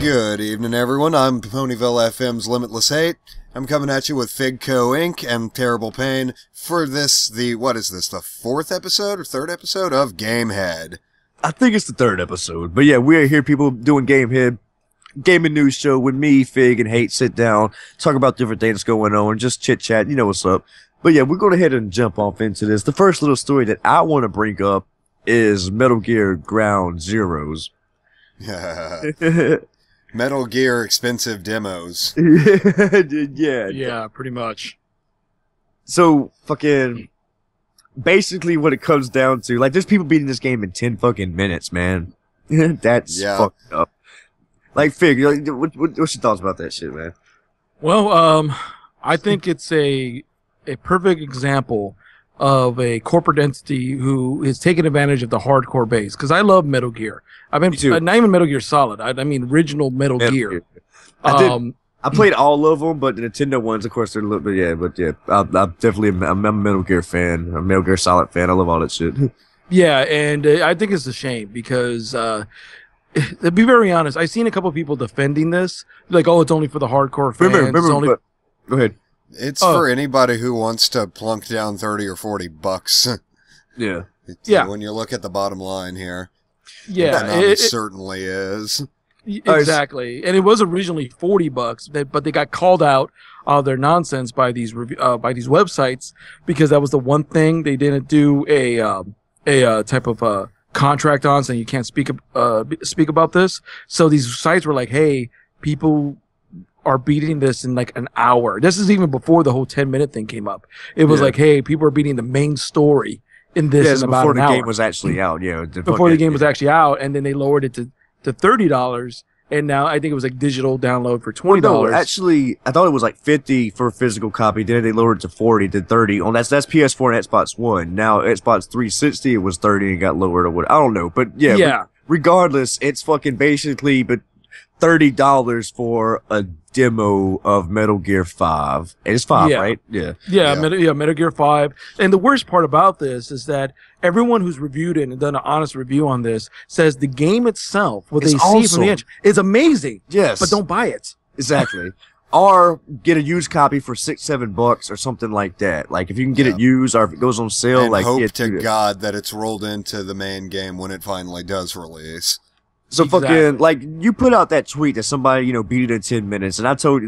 Good evening, everyone. I'm Ponyville FM's Limitless Hate. I'm coming at you with Figco Inc. and Terrible Pain for this, the fourth episode or third episode of GameHead? I think it's the third episode. But yeah, we're here, people doing GameHead, gaming news show with me, Fig, and Hate. Sit down, talk about different things going on, just chit-chat, you know what's up. But yeah, we're going to head and jump off into this. The first little story that I want to bring up is Metal Gear Ground Zeroes. Metal Gear expensive demos. Yeah, pretty much. So, fucking, basically what it comes down to, like, there's people beating this game in 10 fucking minutes, man. That's fucked up. Like, Fig, what's your thoughts about that shit, man? Well, I think it's a perfect example of a corporate entity who is taking advantage of the hardcore base. Because I love Metal Gear. I mean, not even Metal Gear Solid. I mean, original Metal Gear. I played all of them, but the Nintendo ones, of course, they're a little bit, I'm definitely I'm a Metal Gear fan. I'm a Metal Gear Solid fan. I love all that shit. Yeah, and I think it's a shame because, to be very honest, I've seen a couple of people defending this. Like, oh, it's only for the hardcore fans. Go ahead. It's for anybody who wants to plunk down 30 or 40 bucks. Yeah. When you look at the bottom line here. Yeah. It certainly is. Exactly. And it was originally $40, but they got called out of their nonsense by these websites because that was the one thing they didn't do a type of contract on, saying you can't speak about this. So these sites were like, hey, people are beating this in like an hour. This is even before the whole 10-minute thing came up. It was like, hey, people are beating the main story in this in about an hour. Before the game was actually out, before the game was actually out, and then they lowered it to $30, and now I think it was like digital download for $20. Well, no, actually, I thought it was like $50 for a physical copy. Then they lowered it to $40 to $30. That's PS4 and Xbox One. Now Xbox 360 it was $30 and got lowered or what? I don't know, but yeah. Regardless, it's fucking basically but $30 for a demo of Metal Gear 5. And it's 5, right? Yeah. Metal Gear 5. And the worst part about this is that everyone who's reviewed it and done an honest review on this says the game itself, what they see from the edge, is amazing. Yes. But don't buy it. Exactly. Or get a used copy for $6-7 or something like that. Like if you can get it used or if it goes on sale, and like hope to God that it's rolled into the main game when it finally does release. So fucking, like, you put out that tweet that somebody, beat it in 10 minutes, and I told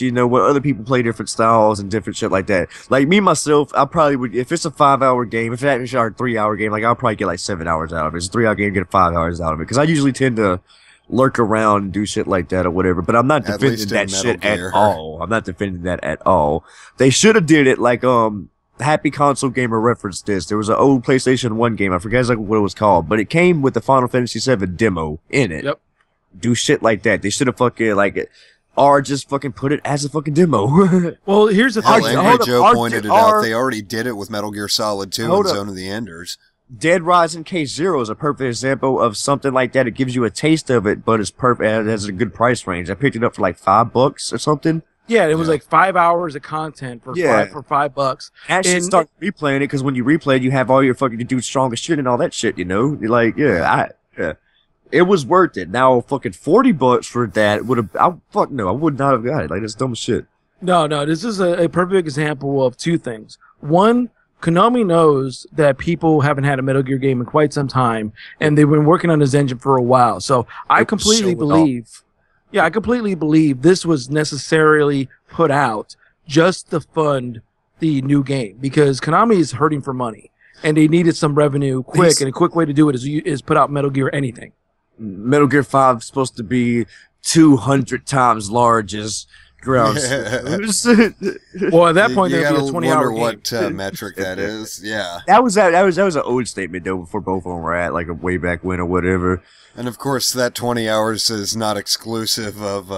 you, what other people play different styles and different shit like that. Like, me, myself, I probably would, if it's a 5-hour game, if it's actually a 3-hour game, like, I'll probably get like 7 hours out of it. If it's a 3-hour game, get 5 hours out of it. Because I usually tend to lurk around and do shit like that or whatever, but I'm not defending that shit at all. I'm not defending that at all. They should have did it like, Happy Console Gamer referenced this. There was an old PlayStation 1 game. I forget exactly what it was called, but it came with the Final Fantasy VII demo in it. Yep. Do shit like that. They should have fucking or just fucking put it as a fucking demo. Well, here's the thing. Angry Joe pointed it out. They already did it with Metal Gear Solid 2 and Zone of the Enders. Dead Rising Case Zero is a perfect example of something like that. It gives you a taste of it, but it's perfect. It has a good price range. I picked it up for like $5 or something. Yeah, it was like 5 hours of content for $5. Actually, start replaying it because when you replay it, you have all your fucking do strongest shit and all that shit. You're like, it was worth it. Now, fucking $40 for that would have. I would not have got it. Like that's dumb shit. No, this is a perfect example of two things. One, Konami knows that people haven't had a Metal Gear game in quite some time, and they've been working on this engine for a while. So I completely believe. Yeah, I completely believe this was necessarily put out just to fund the new game because Konami is hurting for money and they needed some revenue quick, and a quick way to do it is put out Metal Gear anything. Metal Gear 5 is supposed to be 200 times large as Ground. Well, at that point, there would be a 20-hour game. What metric that is? Yeah. That was an old statement though. Before both of them were at like a way back when or whatever. And of course, that 20 hours is not exclusive of.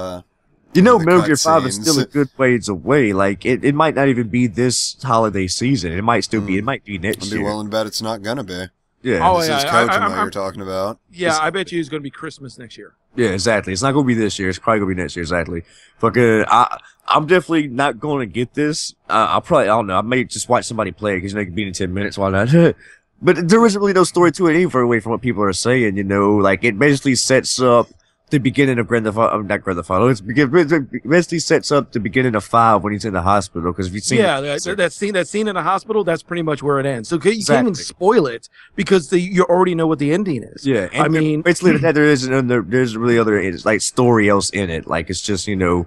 Metal Gear 5 is still a good ways away. Like it might not even be this holiday season. It might still be. It might be next year. I'd be willing to bet it's not gonna be. Yeah. This is Kojima you're talking about. Yeah, I bet you it's gonna be Christmas next year. Yeah, exactly. It's not gonna be this year. It's probably gonna be next year. Exactly. Fucking, I'm definitely not gonna get this. I don't know. I may just watch somebody play it because they can beat in 10 minutes. Why not? But there isn't really no story to it either, away from what people are saying. Like it basically sets up the beginning of Grand Theft Auto, not Grand Theft Auto. It's basically sets up the beginning of 5 when he's in the hospital. Because if you've seen, that scene in the hospital, that's pretty much where it ends. So you can't even spoil it because you already know what the ending is. Yeah, and I mean, basically there isn't really other like story else in it. Like it's just 2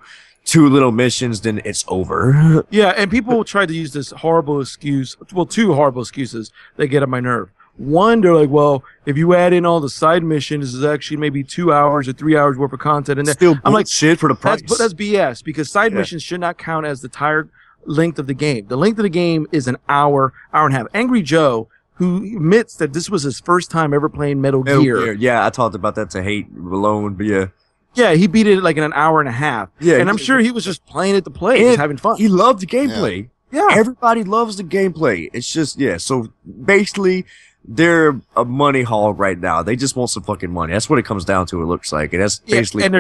little missions, then it's over. Yeah, and people try to use this horrible excuse. Well, 2 horrible excuses that get on my nerve. One, they're like, well, if you add in all the side missions, it's actually maybe 2 hours or 3 hours worth of content. And still, I'm like, shit for the price. That's BS because side missions should not count as the entire length of the game. The length of the game is an hour and a half. Angry Joe, who admits that this was his first time ever playing Metal Gear. Yeah, I talked about that to hate alone, but yeah. Yeah, he beat it like in an hour and a half. Yeah, and I'm sure he was just playing it to play, just having fun. He loved the gameplay. Yeah. Everybody loves the gameplay. It's just, so basically, they're a money hog right now. They just want some fucking money. That's what it comes down to, it looks like. And that's basically and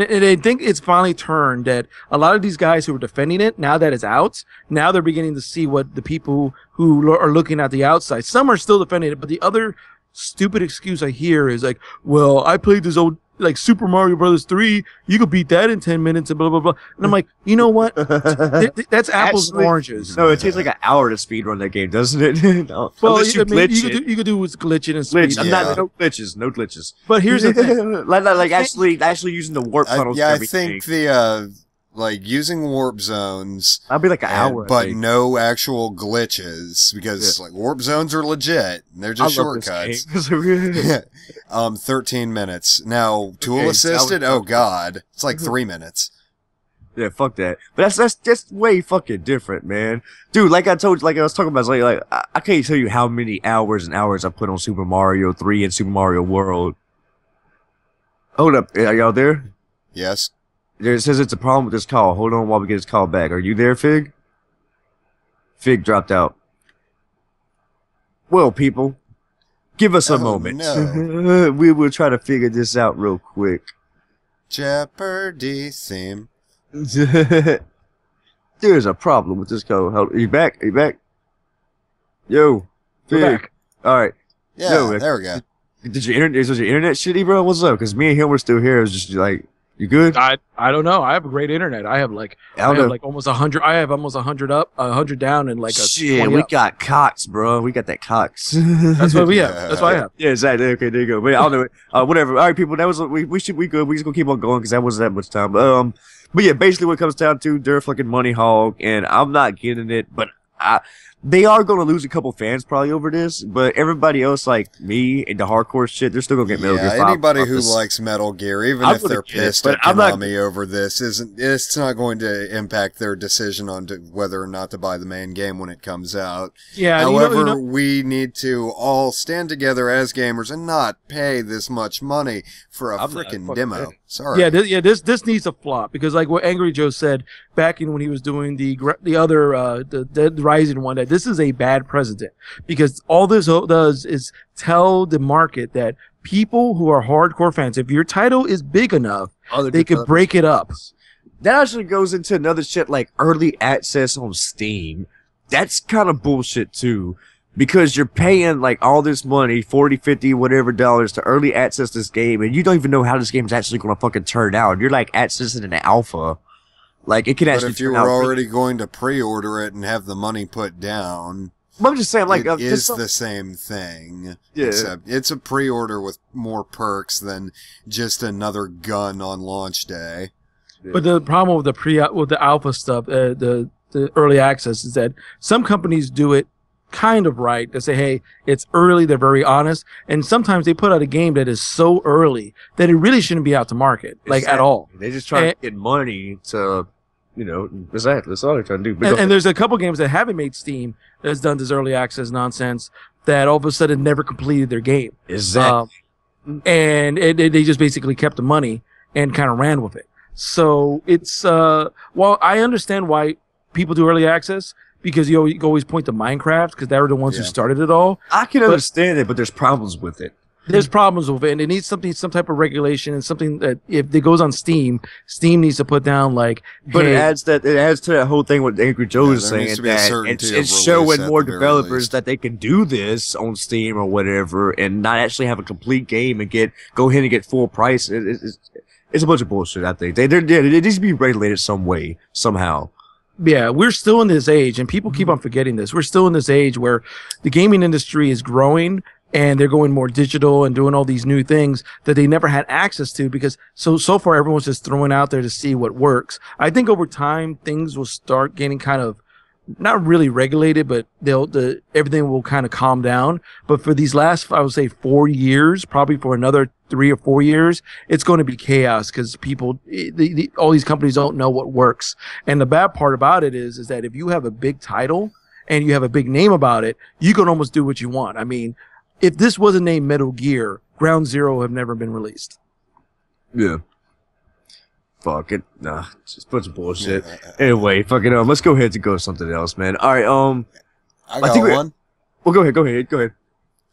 I think it's finally turned that a lot of these guys who are defending it, now that it's out, now they're beginning to see what the people who are looking at the outside. Some are still defending it, but the other stupid excuse I hear is like, well, I played this old like Super Mario Brothers 3, you could beat that in 10 minutes and blah blah blah. And I'm like, you know what? That's apples and oranges. No, it takes like an hour to speedrun that game, doesn't it? No. Well, you could do with glitching and speed. I'm not no glitches. But here's the thing, like actually using the warp tunnels. I think the like using warp zones. I'll be like an hour, but no actual glitches because like warp zones are legit. They're just shortcuts. 13 minutes. Now tool assisted. Oh god, it's like 3 minutes. Yeah, fuck that. But that's way fucking different, man. Dude, like I told you, like I was talking about, like I can't tell you how many hours and hours I put on Super Mario 3 and Super Mario World. Hold up, are y'all there? Yes. It says it's a problem with this call. Hold on while we get his call back. Are you there, Fig? Fig dropped out. Well, people, give us a moment. No. We will try to figure this out real quick. Jeopardy theme. There's a problem with this call. Are you back? Are you back? Yo, Fig. All right. Yeah, there we go. Was your internet shitty, bro? What's up? Because me and him were still here. It was just like, you good? I don't know. I have a great internet. I have almost 100. I have almost 100 up, 100 down, and like a shit. We got Cox, bro. We got that Cox. That's what we have. That's what I have. Yeah, exactly. Okay, there you go. But I'll do it. Whatever. All right, people. That was we good. We just gonna keep on going because that wasn't that much time. But yeah, basically what it comes down to, they're a fucking money hog, and I'm not getting it. But they are going to lose a couple fans probably over this, but everybody else like me and the hardcore shit, they're still going to get Metal Gear 5. Anybody who likes Metal Gear, even if they're pissed at Konami over this, it's not going to impact their decision on whether or not to buy the main game when it comes out. Yeah. However, we need to all stand together as gamers and not pay this much money for a freaking demo. Sorry. Yeah, this needs to flop because like what Angry Joe said back in when he was doing the other the Dead Rising one, that this is a bad precedent because all this does is tell the market that people who are hardcore fans, if your title is big enough, they could break it up. That actually goes into another shit like early access on Steam. That's kind of bullshit too. Because you're paying like all this money, 40, 50, whatever dollars to early access this game, and you don't even know how this game's actually going to fucking turn out. You're like accessing an alpha. Like it could actually if you were already going to pre-order it and have the money put down, I'm just saying, like, it is the same thing. Yeah. Except it's a pre-order with more perks than just another gun on launch day. But the problem with the alpha stuff, the early access, is that some companies do it kind of right. They say, hey, it's early, they're very honest, and sometimes they put out a game that is so early that it really shouldn't be out to market, like at all. They just try to get money to, exactly, that's all they're trying to do. And there's a couple games that haven't made Steam that's done this early access nonsense that all of a sudden never completed their game. Exactly. And they just basically kept the money and kind of ran with it. So it's, well, I understand why people do early access, because you always point to Minecraft, because they were the ones who started it all. I can understand it, but there's problems with it. There's problems with it, and it needs some type of regulation, and something that if it goes on Steam, Steam needs to put down like. But it adds to that whole thing what Angry Joe is saying, that it's showing more developers that they can do this on Steam or whatever, and not actually have a complete game and go ahead and get full price. It's a bunch of bullshit. I think they needs to be regulated some way, somehow. Yeah, we're still in this age, and people keep on forgetting this. We're still in this age where the gaming industry is growing, and they're going more digital and doing all these new things that they never had access to because so far everyone's just throwing out there to see what works. I think over time things will start getting kind of not really regulated, but everything will kind of calm down. But for these last, I would say 4 years, probably for another 3 or 4 years, it's going to be chaos because people, all these companies don't know what works. And the bad part about it is that if you have a big title and you have a big name about it, you can almost do what you want. I mean, if this wasn't named Metal Gear, Ground Zero have never been released. Yeah. Fuck it. Nah, it's just a bunch of bullshit. Anyway, fucking let's go ahead and go to something else, man. All right, I got one. Well, go ahead.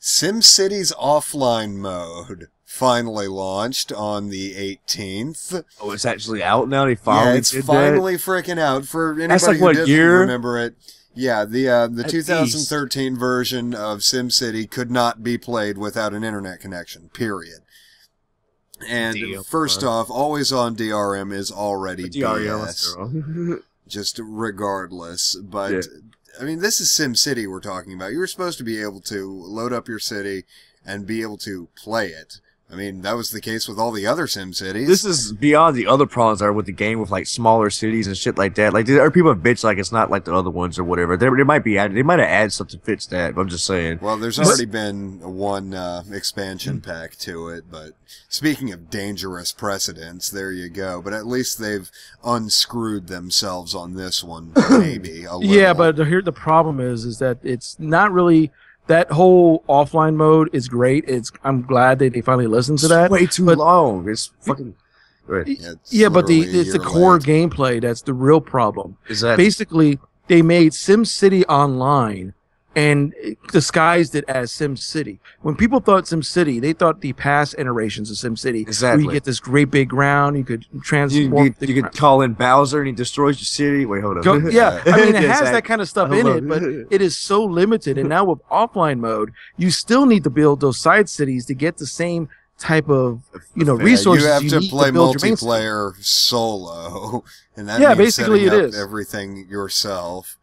SimCity's offline mode finally launched on the 18th. Oh, it's actually out now? They finally it's finally freaking out. For anybody who doesn't remember it, yeah, the 2013 version of SimCity could not be played without an internet connection, period. And first off, always on DRM is already BS. Just regardless. But, yeah. I mean, this is SimCity we're talking about. You were supposed to be able to load up your city and be able to play it. I mean, that was the case with all the other SimCities. This is beyond the other problems that are with the game with, like, smaller cities and shit like that. Like, there are people that bitch like it's not like the other ones or whatever. They might have added something to fix that, but I'm just saying. Well, there's already been one expansion pack to it, but speaking of dangerous precedents, there you go. But at least they've unscrewed themselves on this one, maybe, a little. Yeah, but here the problem is that it's not really... That whole offline mode is great. I'm glad that they finally listened to that. It's way too long. It's fucking... Yeah, but it's the core gameplay that's the real problem. Exactly. Basically, they made SimCity Online and disguised it as SimCity. When people thought SimCity, they thought the past iterations of SimCity. Exactly. Where you get this great big ground, you could transport. You could call in Bowser and he destroys your city. Wait, hold on. Yeah, I mean, it has that kind of stuff in it, but it is so limited. And now with offline mode, you still need to build those side cities to get the same type of resources. You have to play multiplayer solo, and that means basically setting it up is everything yourself.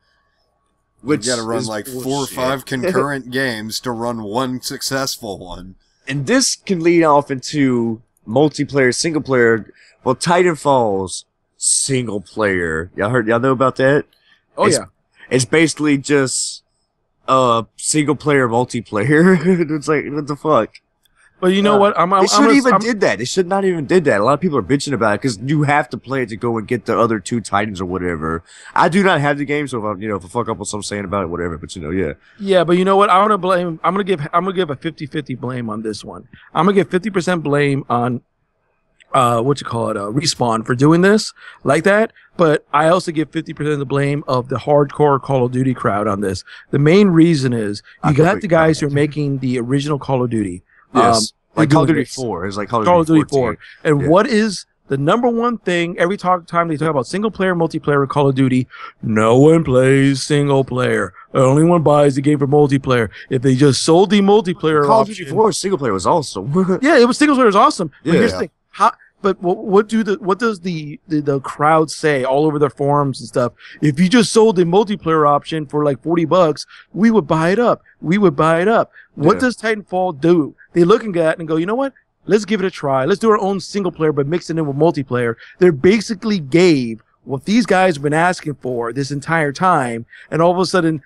Which you got to run like 4 or 5 concurrent games to run one successful one. And this can lead off into multiplayer, single player. Well, Titanfall's single player. Y'all know about that? It's basically just single player multiplayer. It's like, what the fuck? But you know what? They should not even did that. A lot of people are bitching about it because you have to play it to go and get the other 2 Titans or whatever. I do not have the game, so if I fuck up with something saying about it, whatever. But yeah. Yeah, but you know what? I'm gonna give a 50-50 blame on this one. I'm gonna give 50% blame on Respawn for doing this like that. But I also give 50% of the blame of the hardcore Call of Duty crowd on this. The main reason is you got the guys who are making the original Call of Duty. Yes, like Call of Duty 4 is like Call of Duty 4. And what is the number one thing every time they talk about single player, multiplayer, Call of Duty? No one plays single player. Only one buys the game for multiplayer. If they just sold the multiplayer Call of Duty 4 single player was awesome. Yeah, it was single player was awesome. But Yeah. here's the thing. But what does the crowd say all over their forums and stuff? If you just sold the multiplayer option for like $40, we would buy it up. What does Titanfall do? They look at that and go, you know what? Let's give it a try. Let's do our own single player, but mix it in with multiplayer. They basically gave what these guys have been asking for this entire time, and all of a sudden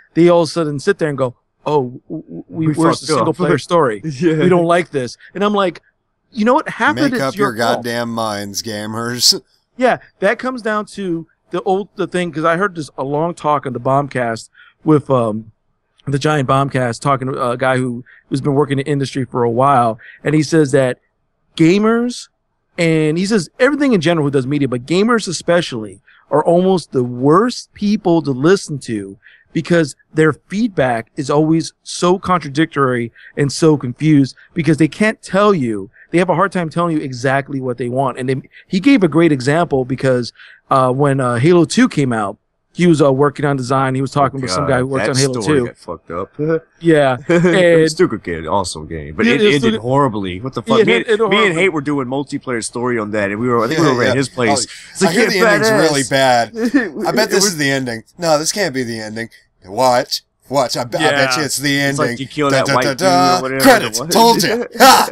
sit there and go, oh, where's the single player story? Yeah. We don't like this. And I'm like, you know what? Half of Make it's up your fault. goddamn minds, gamers. Yeah, that comes down to the thing, because I heard a long talk on the Bombcast with the Giant Bombcast talking to a guy who's been working in the industry for a while, and he says that gamers, and he says everything in general who does media, but gamers especially, are almost the worst people to listen to because their feedback is always so contradictory and so confused because they can't tell you. They have a hard time telling you exactly what they want. And he gave a great example because when Halo 2 came out, he was working on design. He was talking with some guy who worked on Halo 2. Got fucked up. Yeah, and Stuka Kid, awesome game, but Yeah, it ended horribly. What the fuck? Yeah, Me, it ended me and horribly. Hate were doing multiplayer story on that, and I think we were over at his place. It's I like, hear the yeah, ending's badass. really bad. I bet this was- is the ending. No, this can't be the ending. Watch. I bet you it's the It's ending. like you kill that white dude or whatever. Credits. Told you. Ha!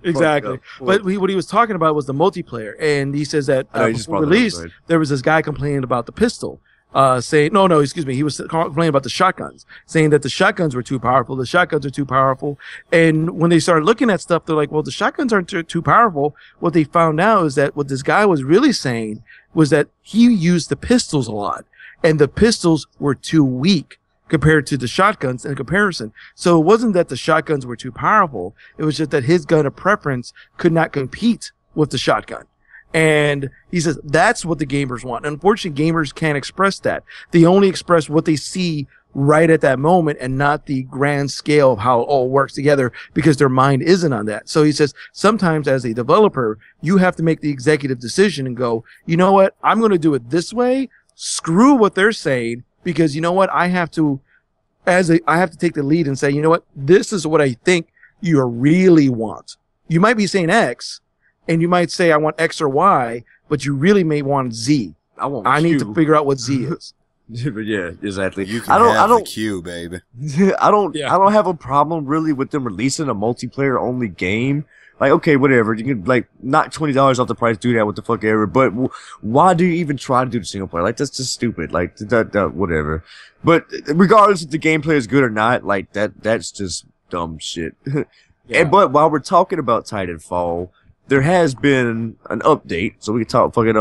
exactly. But what he was talking about was the multiplayer, and he says that I know, you just before brought that up, release, right? there was this guy complaining about the pistol. Saying excuse me, he was complaining about the shotguns, saying that the shotguns were too powerful. The shotguns are too powerful. And when they started looking at stuff, they're like, well, the shotguns aren't too powerful. What they found out is that what this guy was really saying was that he used the pistols a lot, and the pistols were too weak compared to the shotguns in comparison. So it wasn't that the shotguns were too powerful. It was just that his gun of preference could not compete with the shotgun. And he says that's what the gamers want. Unfortunately, gamers can't express that. They only express what they see right at that moment and not the grand scale of how it all works together because their mind isn't on that. So he says sometimes as a developer, you have to make the executive decision and go, you know what? I'm going to do it this way. Screw what they're saying, because you know what? I have to take the lead and say, you know what? This is what I think you really want. You might be saying X, and you might say, I want X or Y, but you really may want Z. I need to figure out what Z is. But yeah, exactly. You can have the Q, baby. I don't have a problem really with them releasing a multiplayer only game. Like, okay, whatever. You can like knock $20 off the price, do that, what the fuck ever. But why do you even try to do the single player? Like, that's just stupid. Like that whatever. But regardless if the gameplay is good or not, like that's just dumb shit. Yeah. But while we're talking about Titanfall, there has been an update, so we can talk fucking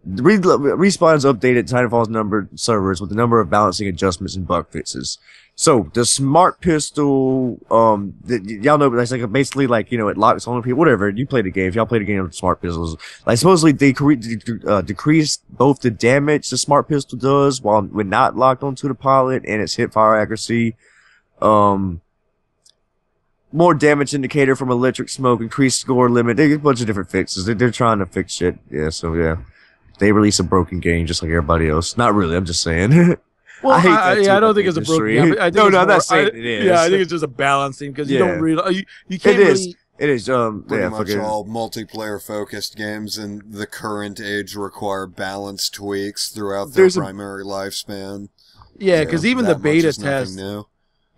Respawn's updated Titanfall's numbered servers with the number of balancing adjustments and bug fixes. So the smart pistol, y'all know, that's like basically like, you know, it locks on people. Whatever, you play the game. If y'all play the game with smart pistols, like supposedly they decrease both the damage the smart pistol does while when not locked onto the pilot and its hip fire accuracy. More damage indicator from electric smoke, increased score limit. There's a bunch of different fixes. They're trying to fix shit. Yeah, so yeah. They release a broken game just like everybody else. Not really, I'm just saying. Well, I hate that too I don't about think the it's a broken industry. game. I think No, it's I'm more- not saying it is. Yeah, I think it's just a balancing because you Yeah. don't really, you can't It is. really. It is, Pretty yeah, much fucking. all multiplayer-focused games in the current age require balance tweaks throughout their There's a- primary lifespan. Yeah, because even the that much beta is nothing test. new.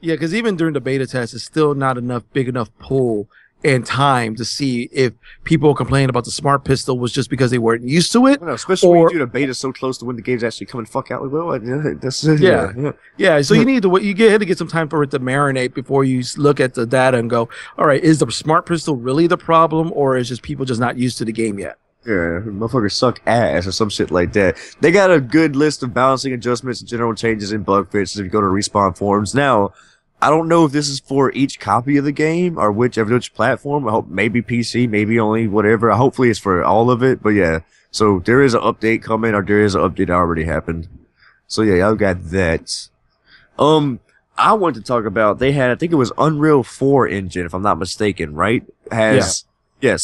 Yeah, because even during the beta test, it's still not big enough pull and time to see if people complain about the smart pistol was just because they weren't used to it. I don't know, especially when or- you do the beta so close to when the game's actually coming fuck out. Like, well, that's Yeah. Yeah, so you need to had to get some time for it to marinate before you look at the data and go, all right, is the smart pistol really the problem, or is just people just not used to the game yet? Yeah, motherfuckers suck ass or some shit like that. They got a good list of balancing adjustments and general changes in bug fixes if you go to Respawn forums. Now, I don't know if this is for each copy of the game or which platform. I hope maybe PC, maybe only whatever. Hopefully it's for all of it. But yeah, so there is an update coming, or there is an update that already happened. So yeah, y'all got that. I want to talk about, they had, I think it was Unreal 4 engine, if I'm not mistaken, right? Yes,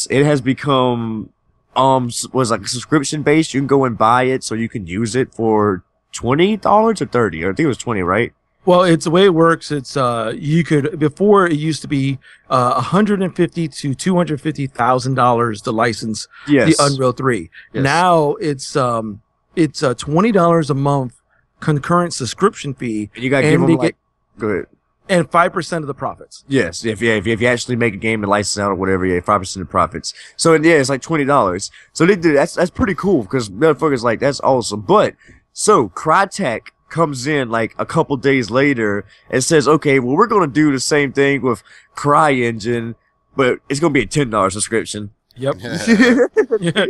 it has become, was like subscription based. You can go and buy it so you can use it for $20 or $30. I think it was 20, right? Well, it's the way it works. It's you could before it used to be $150,000 to $250,000 to license Yes. the Unreal 3. Yes. Now it's $20 a month concurrent subscription fee, And you gotta and give they them like, go ahead. and 5% of the profits. Yes, if you actually make a game and license out or whatever, yeah, 5% of profits. So yeah, it's like $20. So they do that's pretty cool because motherfuckers like that's awesome. But so Crytek comes in like a couple days later and says, okay, well we're gonna do the same thing with CryEngine, but it's gonna be a $10 subscription. Yep. Yeah.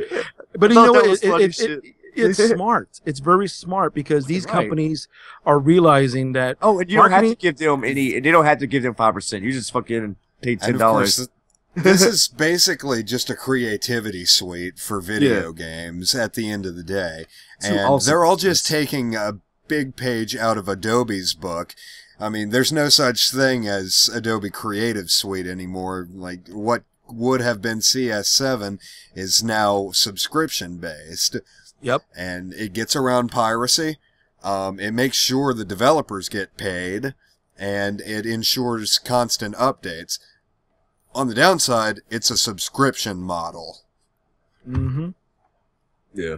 But you thought know that what? was funny shit. It's smart. It's very smart because these Right. companies are realizing that. Oh, and you don't have to Marketing- give them any. They don't have to give them 5%. You just fucking pay And $10. of course, this is basically just a creativity suite for video games at the end of the day. So And also- they're all just taking a big page out of Adobe's book. I mean, there's no such thing as Adobe Creative Suite anymore. Like, what would have been CS7 is now subscription-based. Yep. And it gets around piracy. It makes sure the developers get paid, and it ensures constant updates. On the downside, it's a subscription model. Mm-hmm. Yeah.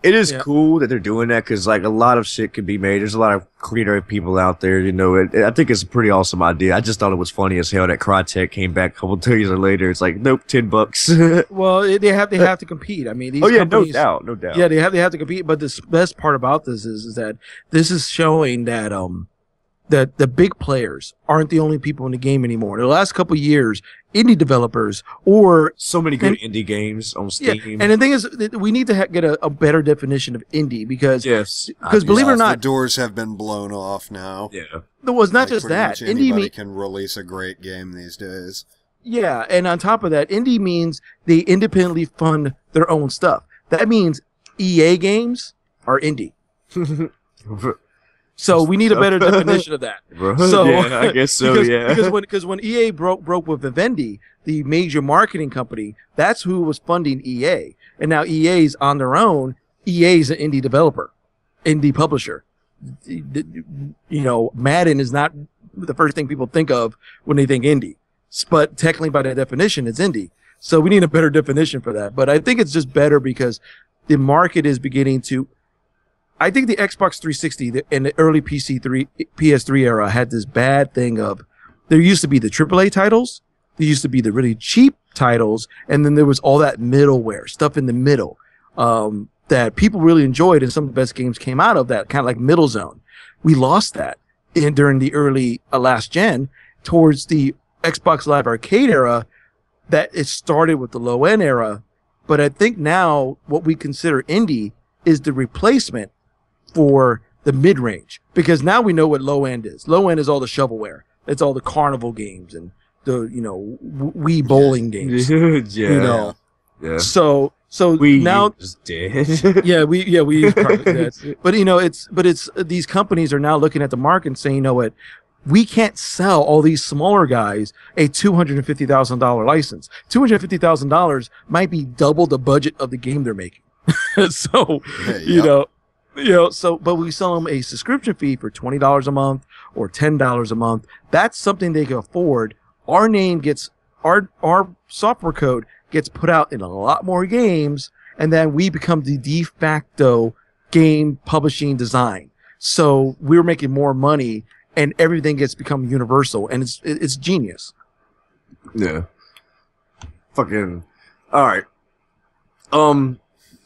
It is cool that they're doing that because, like, a lot of shit can be made. There's a lot of creative people out there, you know. I think it's a pretty awesome idea. I just thought it was funny as hell that Crytek came back a couple days later. It's like, nope, $10. Well, they have to compete. I mean, these companies, no doubt. Yeah, they have to compete. But the best part about this is that this is showing that that the big players aren't the only people in the game anymore. In the last couple of years, indie developers or so many good indie games on Steam. Yeah, and the thing is, we need to get a better definition of indie because believe it or not, the doors have been blown off now. Yeah, it was not just that. Anybody can release a great game these days. Yeah, and on top of that, indie means they independently fund their own stuff. That means EA games are indie. So we need a better definition of that. So yeah, I guess so. because when EA broke with Vivendi, the major marketing company, that's who was funding EA, and now EA's on their own. EA's an indie developer, indie publisher. You know, Madden is not the first thing people think of when they think indie, but technically by that definition, it's indie. So we need a better definition for that. But I think it's just better because the market is beginning to. I think the Xbox 360 and the early PS3 era had this bad thing of there used to be the AAA titles, there used to be the really cheap titles, and then there was all that middleware stuff in the middle that people really enjoyed, and some of the best games came out of that kind of like middle zone. We lost that during the early last gen towards the Xbox Live Arcade era. That it started with the low end era, but I think now what we consider indie is the replacement for the mid-range, because now we know what low end is. Low end is all the shovelware. It's all the carnival games and the, you know, Wii bowling games. Yeah. You know. Yeah. So we now just did. we probably did. But you know, it's these companies are now looking at the market and saying, you know what, we can't sell all these smaller guys a $250,000 license. $250,000 might be double the budget of the game they're making. So, you know, so, but we sell them a subscription fee for $20 a month or $10 a month. That's something they can afford. Our name gets, our software code gets put out in a lot more games, and then we become the de facto game publishing design. So we're making more money, and everything gets become universal, and it's genius. Yeah. Fucking. All right.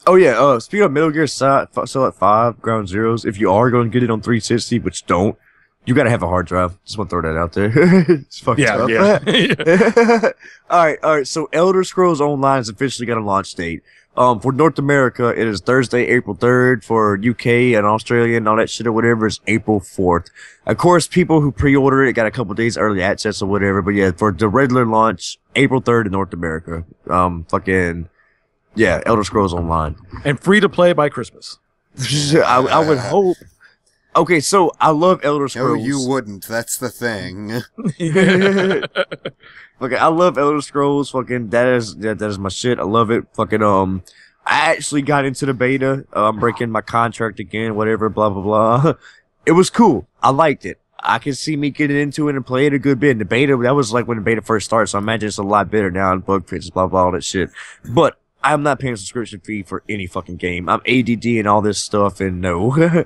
Oh yeah. Speaking of Metal Gear Solid 5 Ground Zeroes, if you are going to get it on 360, which don't, you gotta have a hard drive. Just want to throw that out there. It's fucking tough. Yeah. All right. So Elder Scrolls Online has officially got a launch date. For North America, it is Thursday, April 3rd. For UK and Australia and all that shit or whatever, it's April 4th. Of course, people who pre-order it got a couple days early access or whatever. But yeah, for the regular launch, April 3rd in North America. Yeah, Elder Scrolls Online. And free to play by Christmas. I would hope. Okay, so I love Elder Scrolls. No, you wouldn't. That's the thing. Okay, I love Elder Scrolls. Fucking that is my shit. I love it. Fucking I actually got into the beta. I'm breaking my contract again. Whatever. Blah blah blah. It was cool. I liked it. I can see me getting into it and play it a good bit. In the beta, that was like when the beta first started. So I imagine it's a lot better now and bug fixes. Blah blah all that shit. But I'm not paying a subscription fee for any fucking game. I'm ADD and all this stuff, and no.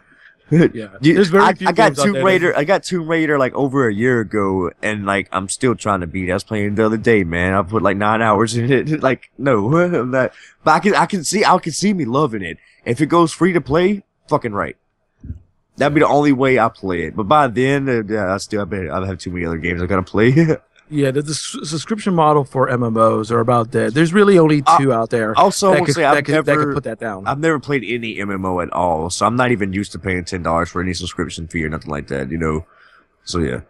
Yeah, I got Tomb Raider. I got Tomb Raider like over a year ago, and like I'm still trying to beat it. I was playing the other day, man. I put like 9 hours in it. Like no, I'm not. But I can see me loving it. If it goes free to play, fucking right. That'd be the only way I play it. But by then, I have too many other games I gotta play. Yeah, the subscription model for MMOs are about dead. There's really only two out there. Also, that could put that down. I've never played any MMO at all, so I'm not even used to paying $10 for any subscription fee or nothing like that, you know. So yeah.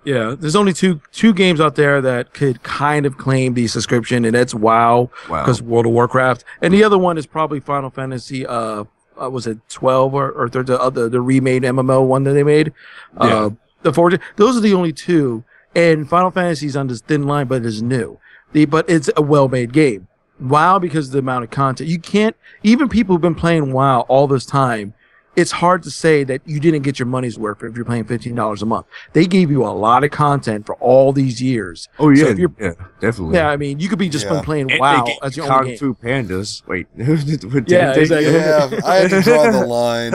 Yeah, there's only two games out there that could kind of claim the subscription, and that's WoW, because World of Warcraft, and the other one is probably Final Fantasy. Was it 12 or the remade MMO one that they made? Yeah. The Forge. Those are the only two. And Final Fantasy's on this thin line, but it is new. But it's a well-made game. WoW, because of the amount of content. You can't, even people who've been playing WoW all this time, it's hard to say that you didn't get your money's worth if you're paying $15 a month. They gave you a lot of content for all these years. Oh yeah, So if you're, yeah, definitely. yeah, I mean, you could be just playing And WoW they as your Kung only game. Fu Pandas. Wait, Yeah, exactly. Yeah, I had to draw the line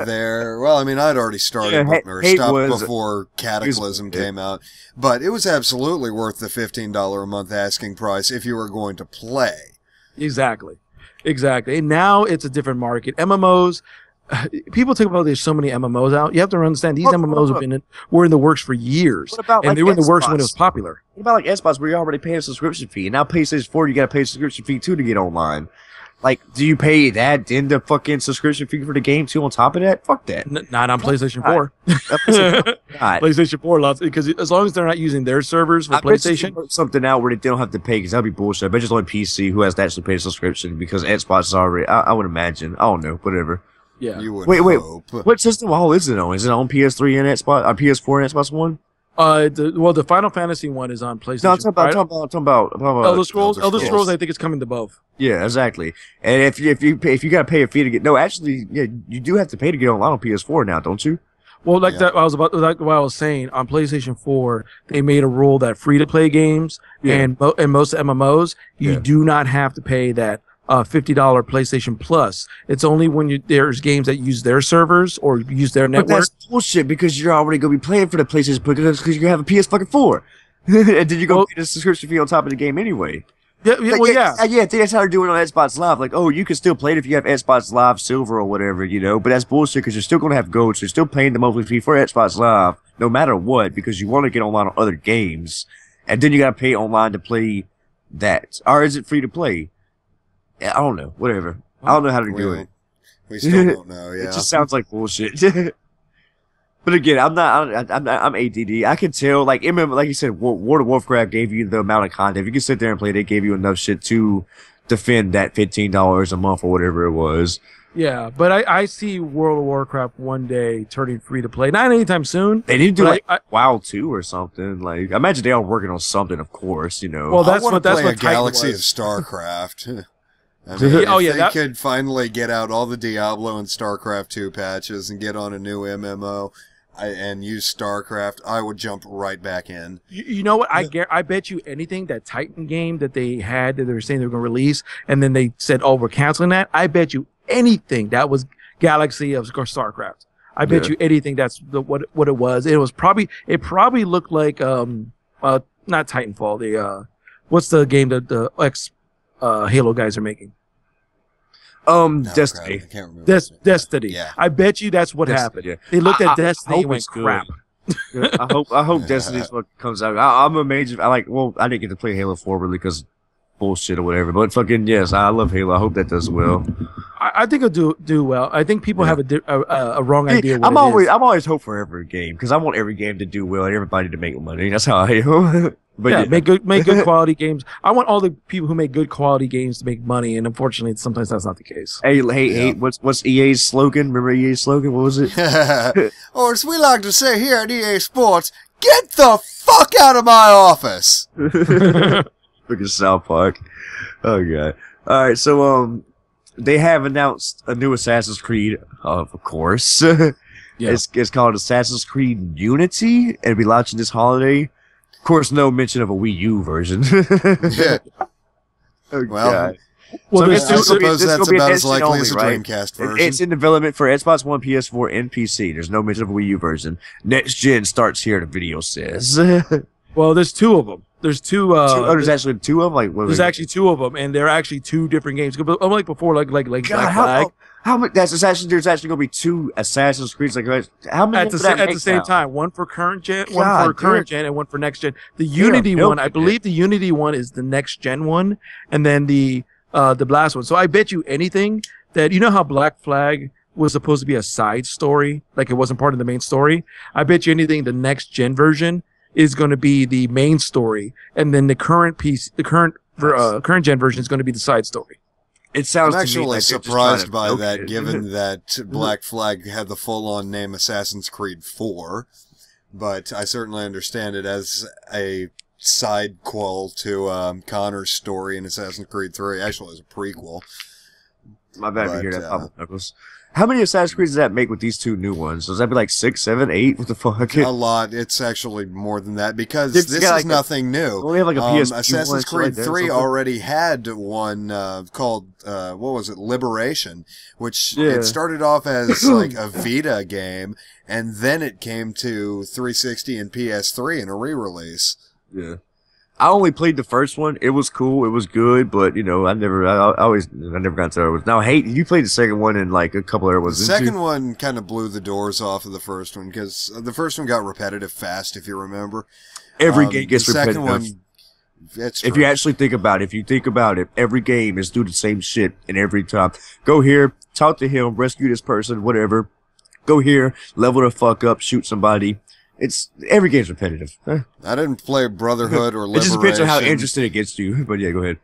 there. Well, I mean, I'd already started or stopped before Cataclysm came out, but it was absolutely worth the $15 a month asking price if you were going to play. Exactly. And now it's a different market. MMOs. People talk about there's so many MMOs out. You have to understand these MMOs were in the works for years, and they were in the works when it was popular. What about like Xbox, where you already pay a subscription fee, and now PlayStation 4 you got to pay a subscription fee too to get online? Like, do you pay that then the fucking subscription fee for the game too on top of that? Fuck that. Not on PlayStation 4. PlayStation 4 lots because as long as they're not using their servers for PlayStation, something out where they don't have to pay because that'd be bullshit. I bet it's only PC who has to actually pay a subscription because Xbox is already. I would imagine. I don't know. Whatever. Yeah. You would wait. hope. What system all is it on? Is it on PS3 and Xbox? PS4 and Xbox One? The Final Fantasy one is on PlayStation. No, I'm talking about Elder Scrolls. Elder Scrolls, I think it's coming to both. Yeah, exactly. And if you gotta pay a fee to get you do have to pay to get online on PS4 now, don't you? Well, what I was saying on PlayStation 4, they made a rule that free to play games and most MMOs, you do not have to pay that $50 PlayStation Plus. It's only when there's games that use their servers or use their network. But that's bullshit because you're already going to be playing for the PlayStation because you have a PS4. And then you're going to pay the subscription fee on top of the game anyway. Yeah. I think that's how they're doing it on Xbox Live. Like, oh, you can still play it if you have Xbox Live Silver or whatever, but that's bullshit because you're still going to have gold, so you're still paying the monthly fee for Xbox Live no matter what because you want to get online on other games. And then you got to pay online to play that. Or is it free to play? I don't know. Whatever. I don't know how to do it. We still don't know. Yeah, it just sounds like bullshit. But again, I'm ADD. I can tell. Like you said, World of Warcraft gave you the amount of content. If you can sit there and play, they gave you enough shit to defend that $15 a month or whatever it was. Yeah, but I see World of Warcraft one day turning free to play. Not anytime soon. They need to do WoW 2 or something. Like, I imagine they are working on something, of course. Well, that's what a Galaxy of StarCraft. I mean, if they could finally get out all the Diablo and StarCraft 2 patches and get on a new MMO and use StarCraft, I would jump right back in. You know what? I bet you anything that Titan game that they had that they were saying they were going to release, and then they said, "Oh, we're canceling that." I bet you anything that was Galaxy of StarCraft. I bet you anything that's what it was. It probably looked like not Titanfall. The what's the game that the ex Halo guys are making? Destiny. I can't remember. Destiny. Yeah. I bet you that's what happened. Yeah. They looked at Destiny and went, crap. I hope Destiny's what comes out. I'm a major. I didn't get to play Halo 4 really because bullshit or whatever. But fucking yes, I love Halo. I hope that does well. I think it'll do well. I think people have a wrong idea. I'm always hope for every game because I want every game to do well and everybody to make money. That's how I am. But make good quality games. I want all the people who make good quality games to make money, and unfortunately, sometimes that's not the case. Hey, what's EA's slogan? Remember EA's slogan? What was it? Or as we like to say here at EA Sports, get the fuck out of my office. Look at South Park. Oh god. All right, so they have announced a new Assassin's Creed, of course. It's called Assassin's Creed Unity, and it'll be launching this holiday. Of course, no mention of a Wii U version. Well, Well, I suppose that's about as likely as a Dreamcast version. It's in development for Xbox One, PS4, and PC. There's no mention of a Wii U version. Next gen starts here, the video says. Well, there's two of them. There's two. There's actually two of them. There's actually two of them, and they're actually two different games. Unlike before, like Black Flag. How many? There's actually going to be two Assassin's Creeds. How many at the same time? One for current gen, and one for next gen. The Unity one, I believe, the Unity one is the next gen one, and then the Blast one. So I bet you anything that how Black Flag was supposed to be a side story, like it wasn't part of the main story. I bet you anything the next gen version is going to be the main story, and then the current gen version is going to be the side story. It sounds. I'm actually surprised by that, given that Black Flag had the full-on name Assassin's Creed 4, but I certainly understand it as a side quel to Connor's story in Assassin's Creed 3. Actually, as a prequel. My bad to hear that, Papa Knuckles. How many Assassin's Creed does that make with these two new ones? Does that be like 6, 7, 8? What the fuck? A lot. It's actually more than that because It's this got is like nothing new. We have like a PS2 Assassin's one, Creed right there, 3 something. already had one called, what was it, Liberation, which Yeah. it started off as like a Vita game, and then it came to 360 and PS3 in a re-release. Yeah. I only played the first one. It was cool. It was good, but I never got to it. Now, you played the second one and like a couple other ones. The second one kind of blew the doors off of the first one because the first one got repetitive fast, if you remember. Every game gets the second repetitive. one, it's If you actually think about it, every game is do the same shit and every time. Go here, talk to him, rescue this person, whatever. Go here, level the fuck up, shoot somebody. Every game's repetitive. I didn't play Brotherhood or It Liberation. just depends on how interested it gets you. But yeah, go ahead.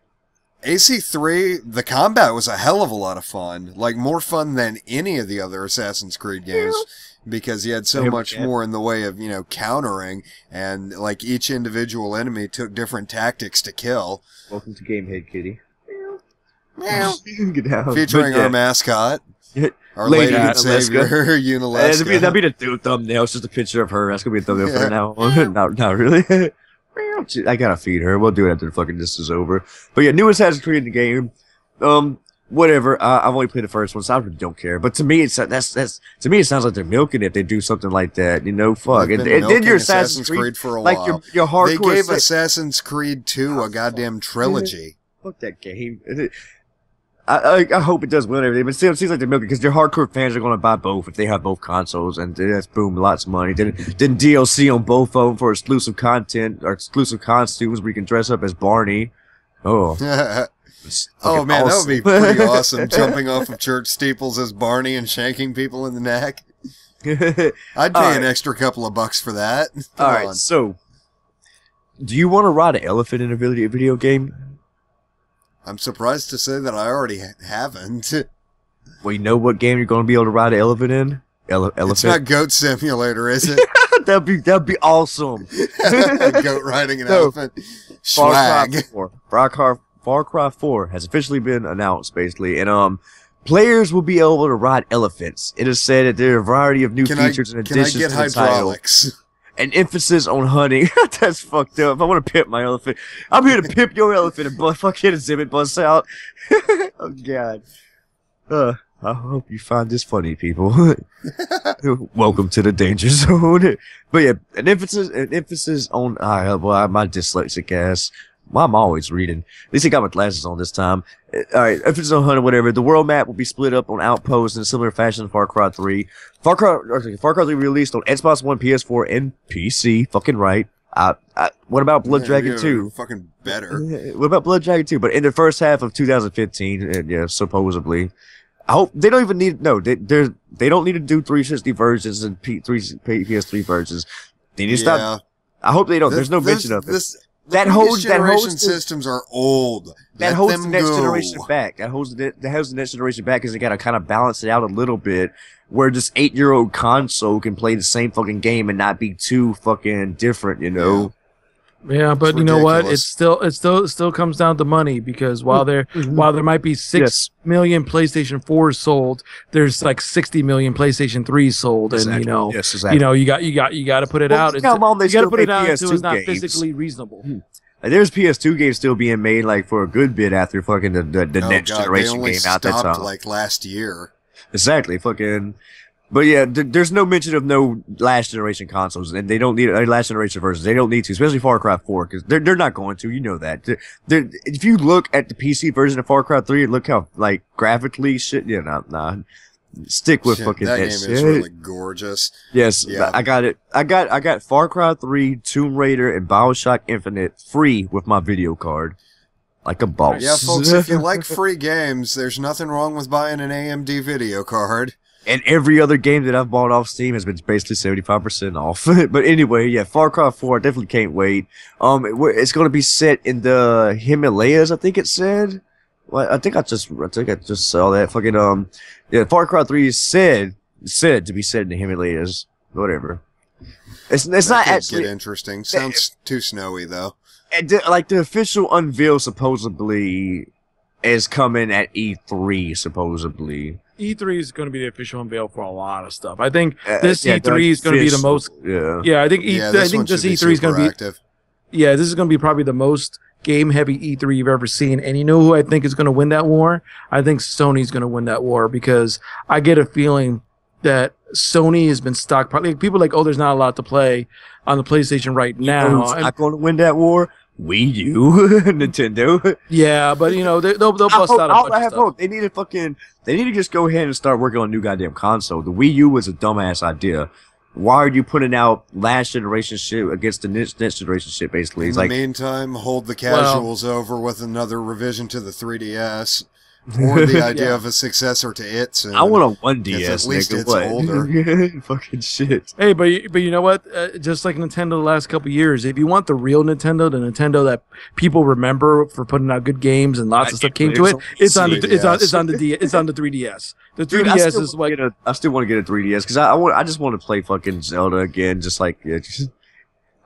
AC3, the combat was a hell of a lot of fun. Like, more fun than any of the other Assassin's Creed games. Because you had so much more in the way of, countering. And, like, each individual enemy took different tactics to kill. Welcome to GameHead, kitty. Meow. Get down. Featuring But yeah. our mascot. Our Lady lady and savior, Unileska. That'd be the thumbnail. It's just a picture of her. That's gonna be a thumbnail for now. Not really. I gotta feed her. We'll do it after the fucking this is over. But yeah, new Assassin's Creed in the game. Whatever. I've only played the first one, so I really don't care. But to me, it sounds like they're milking it. They do something like that. Fuck. They've And been then your milking Assassin's Creed for a like while. your hardcore. They gave Assassin's Creed 2 a goddamn trilogy. Fuck that game. I hope it does well and everything, but still, it seems like they're milking because your hardcore fans are going to buy both if they have both consoles, and that's boom, lots of money. Then DLC on both of them for exclusive content or exclusive costumes where you can dress up as Barney. Oh, Oh man, awesome. that would be pretty awesome! Jumping off of church steeples as Barney and shanking people in the neck. I'd pay an extra couple of bucks for that. All right, so do you want to ride an elephant in a video game? I'm surprised to say that I already haven't. Well, you know what game you're going to be able to ride an elephant in? Elephant. It's not Goat Simulator, is it? that'd be awesome. A goat riding an elephant. Swag. Far Cry 4 has officially been announced, basically, and players will be able to ride elephants. It is said that there are a variety of new features and additions to the title. Can I get hydraulics? An emphasis on hunting. That's fucked up. If I want to pimp my elephant, I'm here to pimp your elephant and fucking exhibit bust out. Oh god. I hope you find this funny, people. Welcome to the danger zone. But yeah, an emphasis on my dyslexic ass. Well, I'm always reading. At least I got my glasses on this time. Alright, if it's on hunting, whatever, the world map will be split up on outposts in a similar fashion to Far Cry 3. Far Cry 3 released on Xbox One, PS4, and PC. Fucking right. What about Blood Dragon 2? Fucking better. What about Blood Dragon 2? But in the first half of 2015, yeah, supposedly. I hope they don't even need, no, they don't need to do 360 versions and PS3 versions. They need to stop. I hope they don't. There's no mention of it. That holds systems are old. That holds the next generation back. That holds the next generation back because they gotta kind of balance it out a little bit, where this 8-year-old console can play the same fucking game and not be too fucking different, Yeah, but you know what? It still comes down to money because while there might be 6 million PlayStation 4s sold, there's like 60 million PlayStation 3s sold, and exactly. you got to put it out. You got to put it out until it's not physically reasonable. There's PS2 games still being made like for a good bit after fucking the next generation game out that time. Like last year. Exactly, fucking. But yeah, there's no mention of no last generation consoles, and they don't need last generation versions. They don't need to, especially Far Cry 4, because they're not going to. You know that. If you look at the PC version of Far Cry 3, and look how like graphically shit. Yeah, nah. Stick with fucking that game shit. is really gorgeous. Yes, yeah. I got it. I got Far Cry 3, Tomb Raider, and BioShock Infinite free with my video card. Like a boss. Yeah, folks, if you like free games, there's nothing wrong with buying an AMD video card. And every other game that I've bought off Steam has been basically 75% off. But anyway, yeah, Far Cry 4, I definitely can't wait. It's going to be set in the Himalayas, I think it said. Well, I think I just saw that. Fucking, yeah, Far Cry 3 is said to be set in the Himalayas. Whatever. It's not actually get interesting. Sounds too snowy though. Like the official unveil supposedly is coming at E3 supposedly. E3 is going to be the official unveil for a lot of stuff. I think this E3 is going to be the most. Yeah. Yeah, I think this E3 is going to be. Yeah, this is going to be probably the most game heavy E3 you've ever seen. And you know who I think is going to win that war? I think Sony's going to win that war because I get a feeling that Sony has been stockpiling. Like, people are like, oh, there's not a lot to play on the PlayStation right now. Who's not going to win that war? Wii U, Nintendo. Yeah, but you know they'll bust out a bunch of stuff. Hope. They need to just go ahead and start working on a new goddamn console. The Wii U was a dumbass idea. Why are you putting out last generation shit against the next generation shit? Basically, in the meantime, hold the casuals over with another revision to the 3DS. Or the idea of a successor to it. Soon. I want a 1DS. At least it's older. Fucking shit. Hey, but you know what? Just like Nintendo the last couple years, if you want the real Nintendo, the Nintendo that people remember for putting out good games and lots of stuff came to it, it's on the 3DS. The 3DS is like I still want to get a 3DS because I just want to play fucking Zelda again. Just like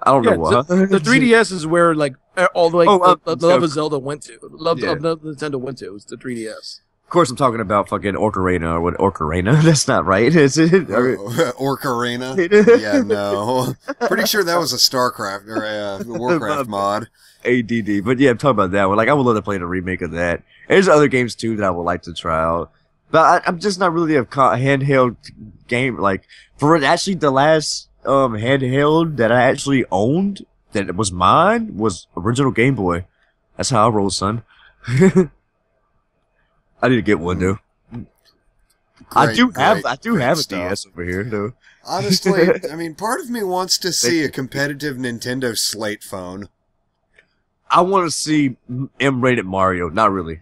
I don't know why. The 3DS is where like all the love of Zelda went to. Love of Nintendo went to. It's the 3DS. Of course, I'm talking about fucking Ocarina or what? Ocarina? That's not right, is it? Ocarina? Yeah, no. Pretty sure that was a StarCraft or a Warcraft mod. ADD, but yeah, I'm talking about that one. Like, I would love to play the remake of that. There's other games too that I would like to try out, but I'm just not really a handheld game. Like, for actually the last handheld that I actually owned that was mine was original Game Boy. That's how I roll, son. I need to get one though. I do have a DS over here though. Honestly, I mean, part of me wants to see a competitive Nintendo Slate phone. I want to see M-rated Mario. Not really.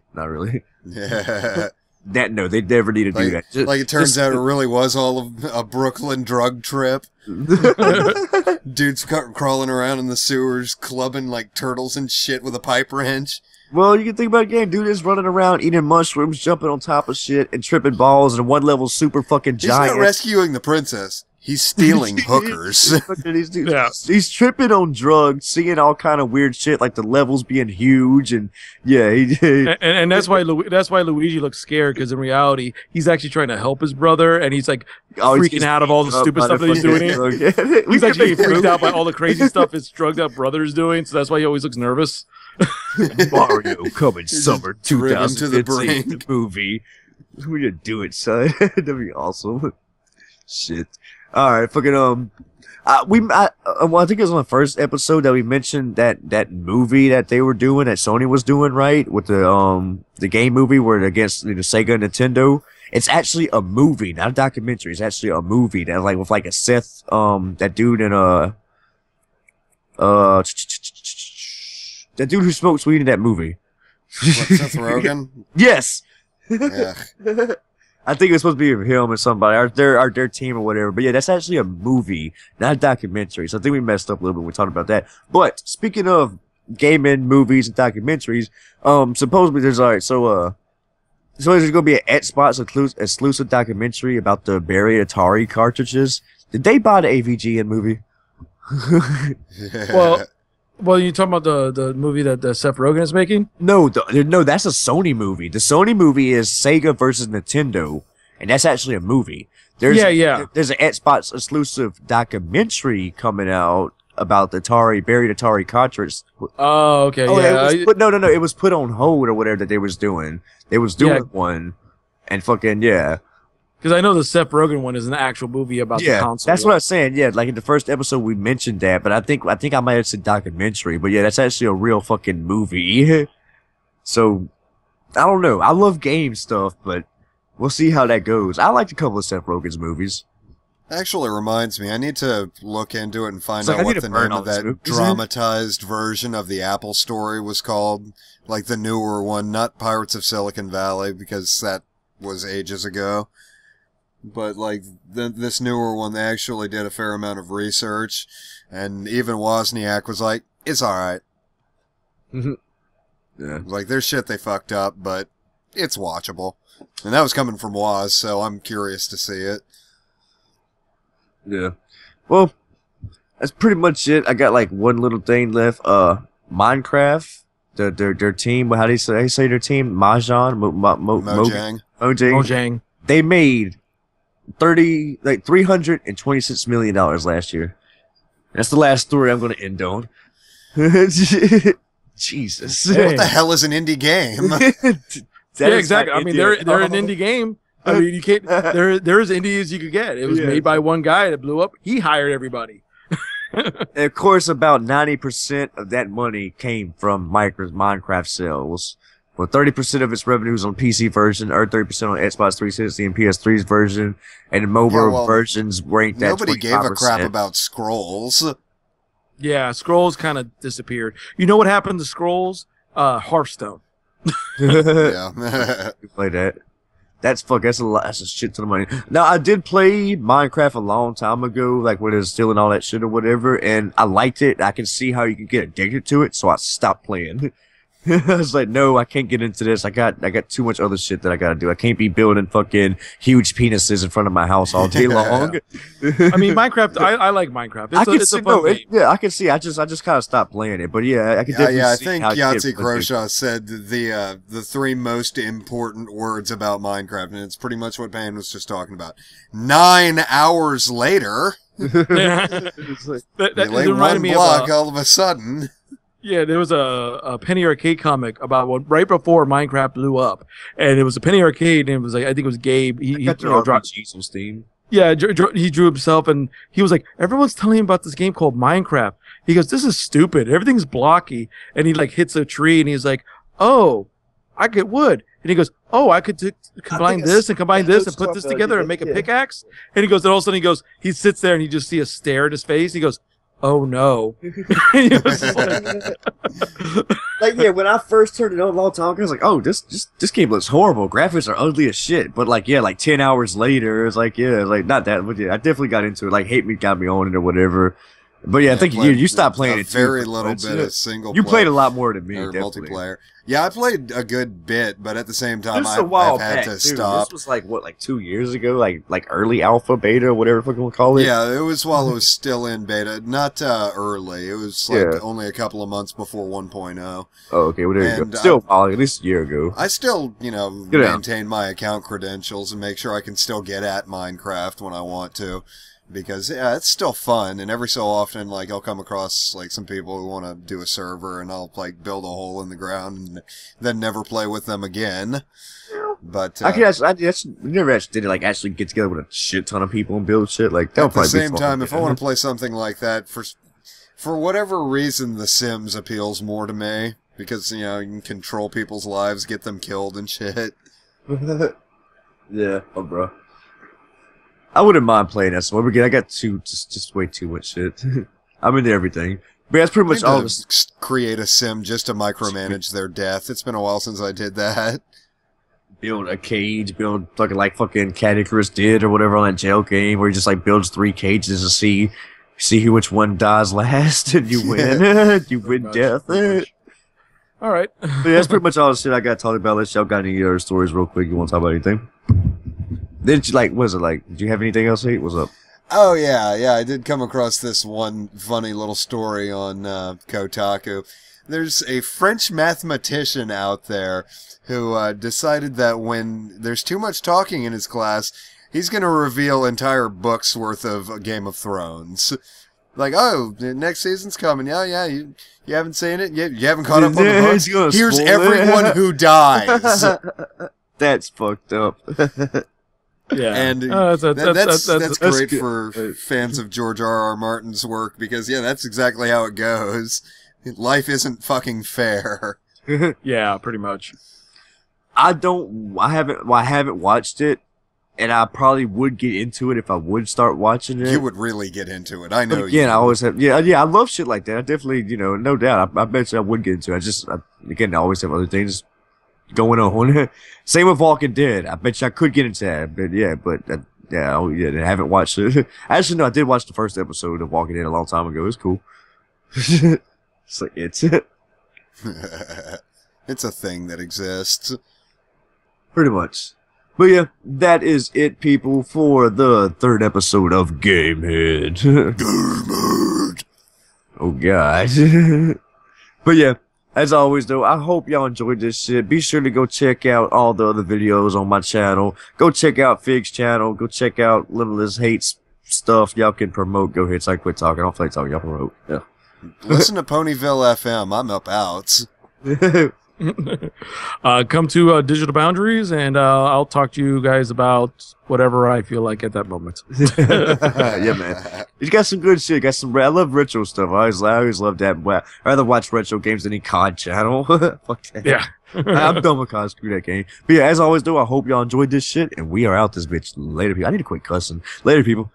Yeah. That no, they never need to do that. Like it turns out, it really was all of a Brooklyn drug trip. Dudes crawling around in the sewers, clubbing like turtles and shit with a pipe wrench. Well, you can think about a game. Dude is running around eating mushrooms, jumping on top of shit, and tripping balls, and one level super fucking giant. He's not rescuing the princess. He's stealing hookers. He's tripping on drugs, seeing all kind of weird shit, like the levels being huge, and yeah, and that's why Luigi looks scared, because in reality he's actually trying to help his brother, and he's like freaking out of all the stupid stuff that he's doing. He's actually freaked out by all the crazy stuff his drugged up brother is doing, so that's why he always looks nervous. Mario coming summer 2015 the movie. What are you doing, son? That'd be awesome. Shit. All right, fucking I think it was on the first episode that we mentioned that movie that they were doing, that Sony was doing, right, with the game movie where against the Sega and Nintendo. It's actually a movie, not a documentary. It's actually a movie that like with like a Seth that dude in that dude who smokes weed in that movie. What, Seth Rogen? Yes. Yeah. I think it was supposed to be him or somebody, or their team or whatever. But yeah, that's actually a movie, not a documentary. So I think we messed up a little bit when we talked about that. But speaking of gaming, movies, and documentaries, supposedly there's so there's gonna be an Xbox exclusive documentary about the buried Atari cartridges. Did they buy the AVGN movie? Well, you talking about the movie that Seth Rogen is making? No, that's a Sony movie. The Sony movie is Sega versus Nintendo, and that's actually a movie. There's an Xbox exclusive documentary coming out about the buried Atari cartridge. Oh, okay. It was put on hold or whatever that they was doing. They was doing one, and fucking yeah. Because I know the Seth Rogen one is an actual movie about the console. That's what I was saying. Yeah, like in the first episode we mentioned that, but I think I might have said documentary. But yeah, that's actually a real fucking movie. So I don't know. I love game stuff, but we'll see how that goes. I liked a couple of Seth Rogen's movies. Actually, reminds me, I need to look into it and find out what the name of that dramatized version of the Apple story was called. Like the newer one, not Pirates of Silicon Valley, because that was ages ago. But like this newer one, they actually did a fair amount of research, and even Wozniak was like, "It's all right." Yeah, like there's shit they fucked up, but it's watchable, and that was coming from Woz, so I'm curious to see it. Yeah, well, that's pretty much it. I got like one little thing left. Minecraft, their team. How do you say their team? Mojang. They made $326 million last year. That's the last story I'm going to end on. Jesus. What the hell is an indie game? Yeah, exactly. I mean, they're an indie game. I mean, you can't. They're as indie as you could get. It was made by one guy that blew up. He hired everybody. And of course, about 90% of that money came from Minecraft sales. Well, 30% of its revenues on PC version, or 30% on Xbox 360 and PS3's version, and the mobile versions ranked at 25%. Nobody gave a crap about Scrolls. Yeah, Scrolls kind of disappeared. You know what happened to Scrolls? Hearthstone. Yeah. Play that. That's a lot. That's a shit ton of money. Now, I did play Minecraft a long time ago, like when it was still and all that shit or whatever, and I liked it. I can see how you can get addicted to it, so I stopped playing. I was like, no, I can't get into this. I got too much other shit that I gotta do. I can't be building fucking huge penises in front of my house all day long. I mean, Minecraft. I like Minecraft. It's a fun game. Yeah, I can see. I just kind of stopped playing it, but yeah, I can definitely I see think how Yahtzee Groshaw said the three most important words about Minecraft, and it's pretty much what Payne was just talking about. 9 hours later, that lay one block all of a sudden. Yeah, there was a Penny Arcade comic about right before Minecraft blew up, and it was a Penny Arcade, and it was like I think it was Gabe. He dropped some Steam. Yeah, he drew himself, and he was like, everyone's telling him about this game called Minecraft. He goes, this is stupid. Everything's blocky, and he like hits a tree, and he's like, oh, I get wood, and he goes, oh, I could combine this and combine this and put this together and make a pickaxe, and he goes, and all of a sudden he sits there and he just see a stare at his face. He goes, oh no. Like, yeah, when I first turned it on a long time ago, I was like, oh, this game looks horrible. Graphics are ugly as shit. But like, yeah, like 10 hours later, it's like, yeah, like not that, but yeah, I definitely got into it. Like, Hate Me got me on it or whatever. But yeah, I think you stopped playing it too. Very little bit of single player. You played a lot more than me, or definitely. Multiplayer. Yeah, I played a good bit, but at the same time, I've had to stop. This was like 2 years ago, like early alpha, beta, whatever fucking we'll call it. Yeah, it was while it was still in beta, not early. It was like only a couple of months before 1.0. Oh, okay, well there you go. Still, at least a year ago. I still, maintain my account credentials and make sure I can still get at Minecraft when I want to. Because, yeah, it's still fun, and every so often, like, I'll come across, like, some people who want to do a server, and I'll, like, build a hole in the ground, and then never play with them again. But, I never actually did it, like, actually get together with a shit ton of people and build shit, like, that would probably be fun. At the same time, if I want to play something like that, for whatever reason, The Sims appeals more to me, because, you can control people's lives, get them killed and shit. Yeah, bro. I wouldn't mind playing that some more. Again, I got just way too much shit. I'm into everything. But that's pretty much all. Create a sim just to micromanage their death. It's been a while since I did that. Build a cage, build fucking Cat Icarus did or whatever on that jail game, where he just like builds 3 cages to see which one dies last, and you win. You win death. All right. But yeah, that's pretty much all the shit I got to talk about. Let's y'all got any other stories real quick? You want to talk about anything? Did you have anything else, Hate? What's up? Oh, yeah, I did come across this one funny little story on Kotaku. There's a French mathematician out there who decided that when there's too much talking in his class, he's going to reveal entire books worth of Game of Thrones. Like, oh, the next season's coming. Yeah, you haven't seen it? You haven't caught up on the books? Here's everyone who dies. That's fucked up. Yeah, and that's great for fans of George R.R. Martin's work, because that's exactly how it goes. Life isn't fucking fair. Yeah, pretty much. I haven't watched it, and I probably would get into it if I would start watching it. You would really get into it. I know. But again, I always have. Yeah, I love shit like that. I definitely, no doubt. I bet you I would get into it. I always have other things going on. Same with Walking Dead. I bet you I could get into that, but I haven't watched it. Actually, no, I did watch the first episode of Walking Dead a long time ago. It's cool. It's like it's a thing that exists. Pretty much. But yeah, that is it, people, for the 3rd episode of GameHead. GameHead. Oh god. But yeah. As always, though, I hope y'all enjoyed this shit. Be sure to go check out all the other videos on my channel. Go check out Fig's channel. Go check out Limitless Hates stuff. Y'all can promote. Go ahead, so I quit talking. I'll play talking. Y'all promote. Yeah. Listen to Ponyville FM. I'm up out. Come to Digital Boundaries, and I'll talk to you guys about whatever I feel like at that moment. Yeah, man. You got some good shit. Got some. I love retro stuff. I always love that. I'd rather watch retro games than any COD channel. Fuck that. Yeah. I'm done with COD. Screw that game. But yeah, as always, though, I hope y'all enjoyed this shit, and we are out this bitch. Later, people. I need to quit cussing. Later, people.